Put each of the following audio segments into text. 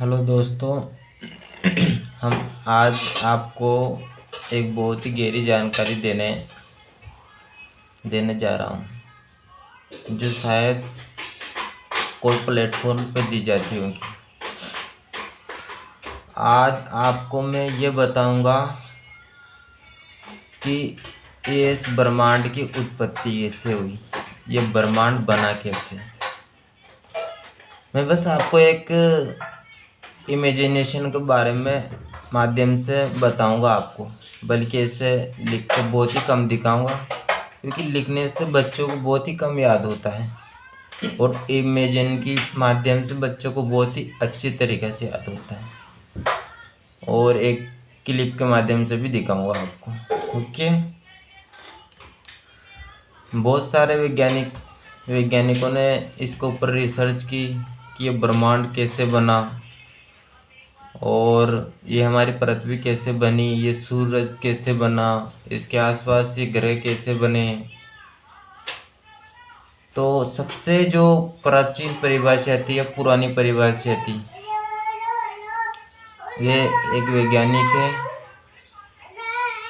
Hello दोस्तों। हम आज आपको एक बहुत ही गहरी जानकारी देने जा रहा हूँ, जो शायद कोई प्लेटफॉर्म पे दी जाती होगी। आज आपको मैं ये बताऊँगा कि इस ब्रह्मांड की उत्पत्ति कैसे हुई, ये ब्रह्मांड बना कैसे। मैं बस आपको एक इमेजिनेशन के बारे में माध्यम से बताऊंगा आपको, बल्कि इसे लिख के बहुत ही कम दिखाऊंगा, क्योंकि लिखने से बच्चों को बहुत ही कम याद होता है और इमेजिन की माध्यम से बच्चों को बहुत ही अच्छी तरीके से याद होता है। और एक क्लिप के माध्यम से भी दिखाऊंगा आपको। ओके। बहुत सारे वैज्ञानिकों ने इसके ऊपर रिसर्च की कि ये ब्रह्मांड कैसे बना और ये हमारी पृथ्वी कैसे बनी, ये सूरज कैसे बना, इसके आसपास ये ग्रह कैसे बने। तो सबसे जो प्राचीन परिभाषा थी या पुरानी परिभाषा थी, ये एक वैज्ञानिक है,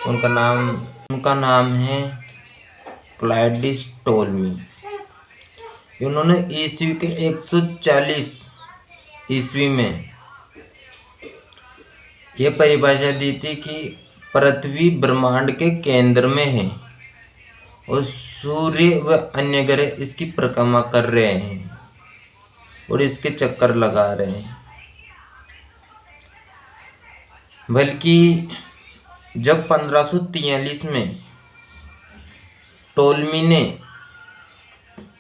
उनका नाम है क्लाइडिस टोल्मी। उन्होंने ईस्वी के 140 ईस्वी में यह परिभाषा दी थी कि पृथ्वी ब्रह्मांड के केंद्र में है और सूर्य व अन्य ग्रह इसकी परिक्रमा कर रहे हैं और इसके चक्कर लगा रहे हैं। बल्कि जब 1543 में टोल्मी ने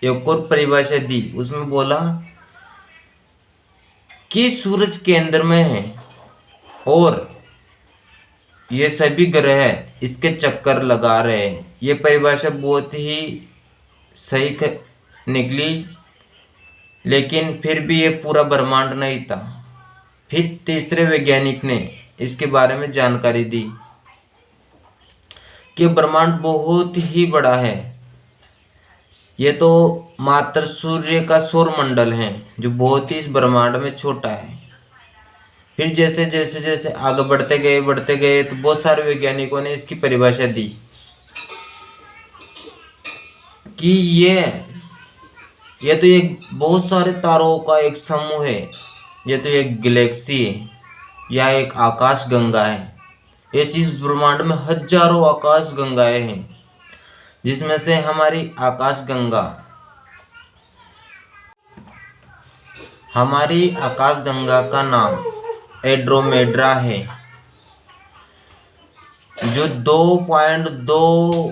एक और परिभाषा दी, उसमें बोला कि सूरज केंद्र में है और ये सभी ग्रह इसके चक्कर लगा रहे हैं। ये परिभाषा बहुत ही सही निकली, लेकिन फिर भी ये पूरा ब्रह्मांड नहीं था। फिर तीसरे वैज्ञानिक ने इसके बारे में जानकारी दी कि ब्रह्मांड बहुत ही बड़ा है, ये तो मात्र सूर्य का सौर मंडल है जो बहुत ही इस ब्रह्मांड में छोटा है। फिर जैसे जैसे जैसे आगे बढ़ते गए तो बहुत सारे वैज्ञानिकों ने इसकी परिभाषा दी कि ये तो एक बहुत सारे तारों का एक समूह है, ये तो एक गैलेक्सी है या एक आकाश गंगा है। ऐसी इस ब्रह्मांड में हजारों आकाश गंगाएं हैं, जिसमें से हमारी आकाश गंगा का नाम एंड्रोमेडा है, जो 2.2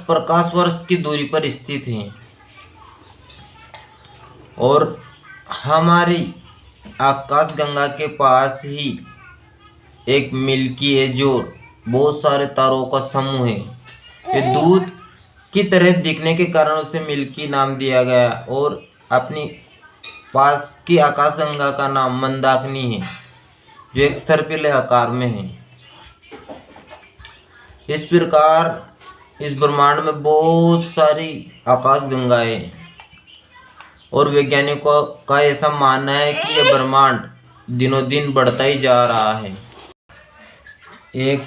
प्रकाश वर्ष की दूरी पर स्थित है। और हमारी आकाश गंगा के पास ही एक मिल्की है, जो बहुत सारे तारों का समूह है। ये दूध की तरह दिखने के कारण उसे मिल्की नाम दिया गया और अपनी पास की आकाशगंगा का नाम मंदाकिनी है, जो एक सर्पिल आकार में है। इस प्रकार इस ब्रह्मांड में बहुत सारी आकाशगंगाएं हैं और वैज्ञानिकों का ऐसा मानना है कि यह ब्रह्मांड दिनों दिन बढ़ता ही जा रहा है। एक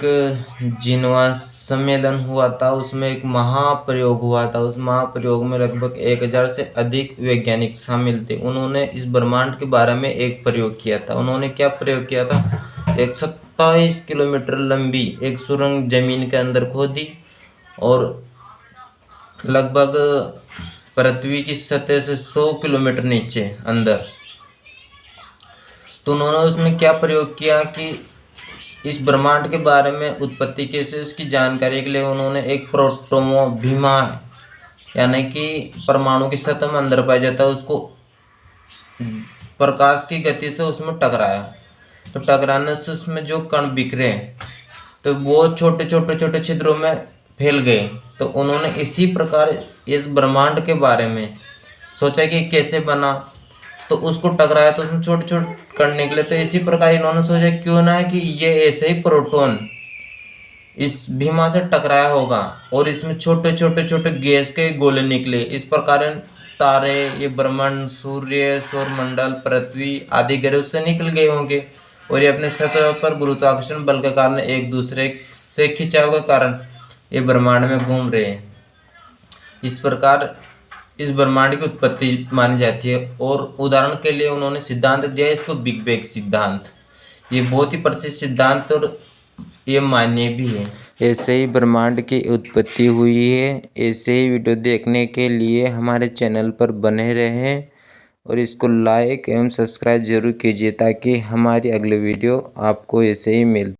जिनवा सम्मेलन हुआ था, उसमें एक महाप्रयोग हुआ था। उस महाप्रयोग में लगभग 1000 से अधिक वैज्ञानिक शामिल थे। उन्होंने इस ब्रह्मांड के बारे में एक प्रयोग किया था। उन्होंने क्या प्रयोग किया था? एक 27 किलोमीटर लंबी एक सुरंग जमीन के अंदर खोदी और लगभग पृथ्वी की सतह से 100 किलोमीटर नीचे अंदर। तो उन्होंने उसमें क्या प्रयोग किया कि इस ब्रह्मांड के बारे में उत्पत्ति कैसे, उसकी जानकारी के लिए उन्होंने एक प्रोटोमोभीमा, यानी कि परमाणु की सतह में अंदर पाया जाता है, उसको प्रकाश की गति से उसमें टकराया। तो टकराने से उसमें जो कण बिखरे तो वो छोटे छोटे छिद्रों में फैल गए। तो उन्होंने इसी प्रकार इस ब्रह्मांड के बारे में सोचा कि कैसे बना, तो उसको टकराया तो उसमें छोटे छोटे कण निकले। तो इसी प्रकार इन्होंने सोचा क्यों ना कि ये ऐसे ही प्रोटॉन इस भीमा से टकराया होगा और इसमें छोटे छोटे गैस के गोले निकले। इस प्रकार तारे, ये ब्रह्मांड, सूर्य, सौरमंडल, पृथ्वी आदि ग्रह से निकल गए होंगे और ये अपने सतह पर गुरुत्वाकर्षण बल के कारण एक दूसरे से खिंचाव के कारण ये ब्रह्मांड में घूम रहे हैं। इस प्रकार इस ब्रह्मांड की उत्पत्ति मानी जाती है और उदाहरण के लिए उन्होंने सिद्धांत दिया इसको बिग बैंग सिद्धांत। ये बहुत ही प्रसिद्ध सिद्धांत और ये मान्य भी है। ऐसे ही ब्रह्मांड की उत्पत्ति हुई है। ऐसे ही वीडियो देखने के लिए हमारे चैनल पर बने रहें और इसको लाइक एवं सब्सक्राइब जरूर कीजिए ताकि हमारी अगली वीडियो आपको ऐसे ही मिल